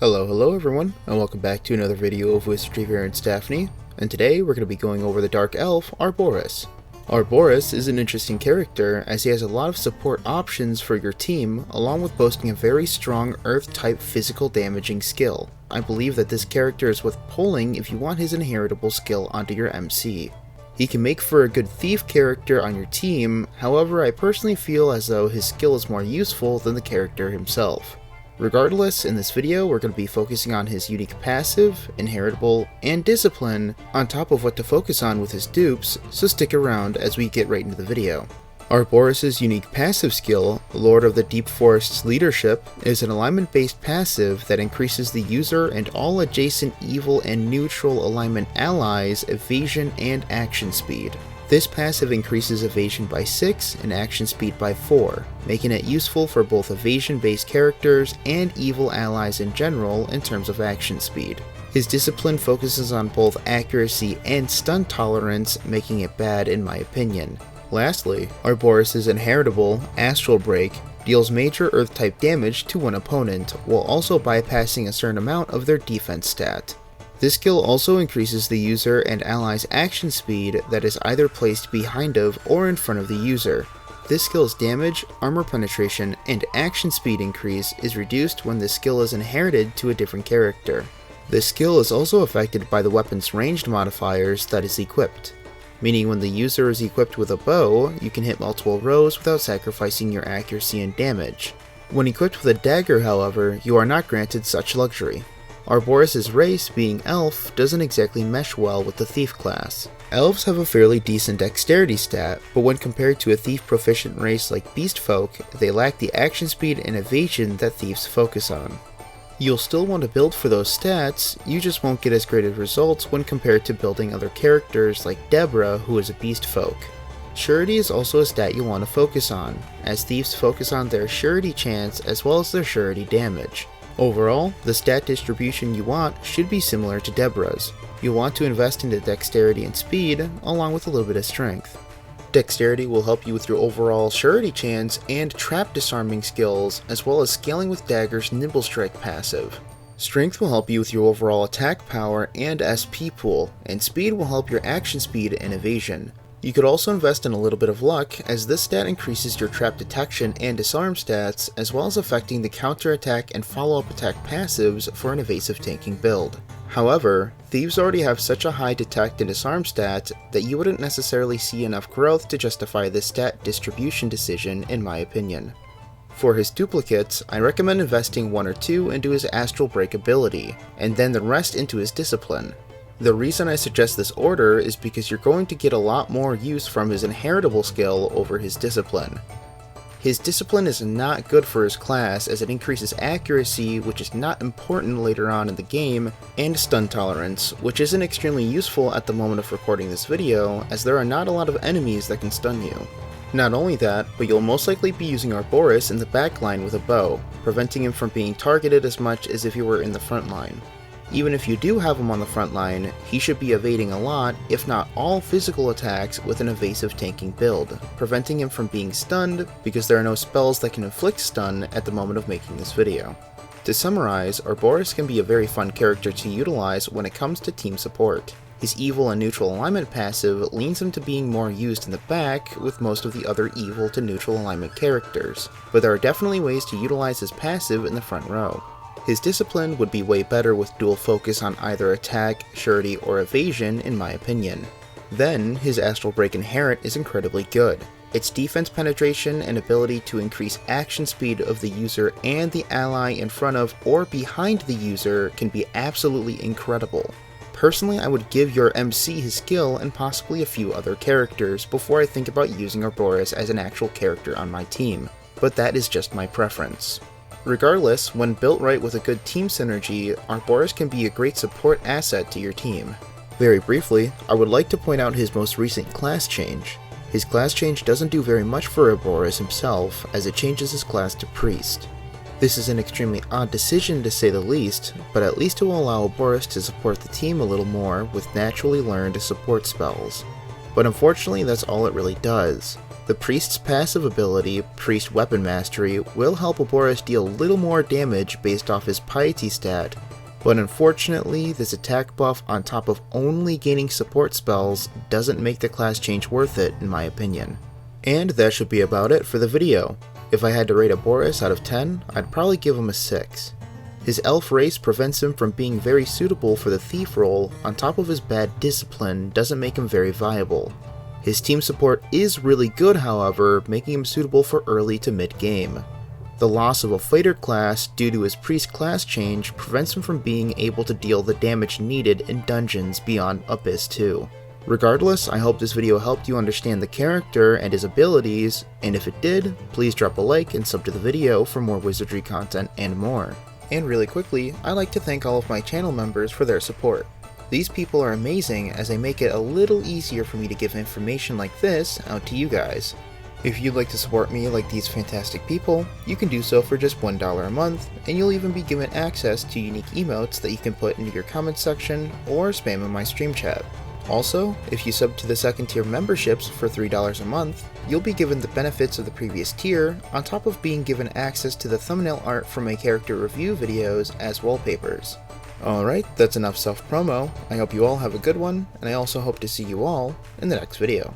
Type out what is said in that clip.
Hello everyone, and welcome back to another video of Wizardry Variants Daphne, and today we're going to be going over the Dark Elf, Arboris. Arboris is an interesting character as he has a lot of support options for your team, along with boasting a very strong Earth-type physical damaging skill. I believe that this character is worth pulling if you want his inheritable skill onto your MC. He can make for a good thief character on your team, however I personally feel as though his skill is more useful than the character himself. Regardless, in this video we're going to be focusing on his unique passive, inheritable, and discipline, on top of what to focus on with his dupes, so stick around as we get right into the video. Arboris' unique passive skill, Lord of the Deep Forest's Leadership, is an alignment-based passive that increases the user and all adjacent evil and neutral alignment allies' evasion and action speed. This passive increases evasion by 6 and action speed by 4, making it useful for both evasion-based characters and evil allies in general in terms of action speed. His discipline focuses on both accuracy and stun tolerance, making it bad in my opinion. Lastly, Arboris' inheritable, Astral Break, deals major Earth-type damage to one opponent, while also bypassing a certain amount of their defense stat. This skill also increases the user and allies' action speed that is either placed behind of or in front of the user. This skill's damage, armor penetration, and action speed increase is reduced when the skill is inherited to a different character. This skill is also affected by the weapon's ranged modifiers that is equipped, meaning when the user is equipped with a bow, you can hit multiple rows without sacrificing your accuracy and damage. When equipped with a dagger, however, you are not granted such luxury. Arboris' race, being elf, doesn't exactly mesh well with the thief class. Elves have a fairly decent dexterity stat, but when compared to a thief proficient race like beast folk, they lack the action speed and evasion that thieves focus on. You'll still want to build for those stats, you just won't get as great of results when compared to building other characters like Deborah, who is a beast folk. Surety is also a stat you'll want to focus on, as thieves focus on their surety chance as well as their surety damage. Overall, the stat distribution you want should be similar to Deborah's. You'll want to invest into dexterity and speed, along with a little bit of strength. Dexterity will help you with your overall surety chance and trap disarming skills, as well as scaling with Dagger's Nimble Strike passive. Strength will help you with your overall attack power and SP pool, and speed will help your action speed and evasion. You could also invest in a little bit of luck, as this stat increases your trap detection and disarm stats, as well as affecting the counter-attack and follow-up attack passives for an evasive tanking build. However, thieves already have such a high detect and disarm stat that you wouldn't necessarily see enough growth to justify this stat distribution decision in my opinion. For his duplicates, I recommend investing 1 or 2 into his Astral Break ability, and then the rest into his discipline. The reason I suggest this order is because you're going to get a lot more use from his inheritable skill over his discipline. His discipline is not good for his class as it increases accuracy, which is not important later on in the game, and stun tolerance, which isn't extremely useful at the moment of recording this video, as there are not a lot of enemies that can stun you. Not only that, but you'll most likely be using Arboris in the back line with a bow, preventing him from being targeted as much as if he were in the front line. Even if you do have him on the front line, he should be evading a lot, if not all physical attacks with an evasive tanking build, preventing him from being stunned because there are no spells that can inflict stun at the moment of making this video. To summarize, Arboris can be a very fun character to utilize when it comes to team support. His evil and neutral alignment passive leans him to being more used in the back with most of the other evil to neutral alignment characters, but there are definitely ways to utilize his passive in the front row. His discipline would be way better with dual focus on either attack, surety, or evasion in my opinion. Then, his Astral Break Inherit is incredibly good. Its defense penetration and ability to increase action speed of the user and the ally in front of or behind the user can be absolutely incredible. Personally, I would give your MC his skill and possibly a few other characters before I think about using Arboris as an actual character on my team, but that is just my preference. Regardless, when built right with a good team synergy, Arboris can be a great support asset to your team. Very briefly, I would like to point out his most recent class change. His class change doesn't do very much for Arboris himself, as it changes his class to Priest. This is an extremely odd decision to say the least, but at least it will allow Arboris to support the team a little more with naturally learned support spells. But unfortunately that's all it really does. The The Priest's passive ability, Priest Weapon Mastery, will help Arboris deal a little more damage based off his Piety stat, but unfortunately this attack buff on top of only gaining support spells doesn't make the class change worth it in my opinion. And that should be about it for the video. If I had to rate Arboris out of 10, I'd probably give him a 6. His elf race prevents him from being very suitable for the thief role, on top of his bad discipline doesn't make him very viable. His team support is really good however, making him suitable for early to mid game. The loss of a fighter class due to his priest class change prevents him from being able to deal the damage needed in dungeons beyond Abyss 2. Regardless, I hope this video helped you understand the character and his abilities, and if it did, please drop a like and sub to the video for more wizardry content and more. And really quickly, I'd like to thank all of my channel members for their support. These people are amazing as they make it a little easier for me to give information like this out to you guys. If you'd like to support me like these fantastic people, you can do so for just $1 a month, and you'll even be given access to unique emotes that you can put into your comment section or spam in my stream chat. Also, if you sub to the second tier memberships for $3 a month, you'll be given the benefits of the previous tier, on top of being given access to the thumbnail art from my character review videos as wallpapers. Alright, that's enough self-promo. I hope you all have a good one, and I also hope to see you all in the next video.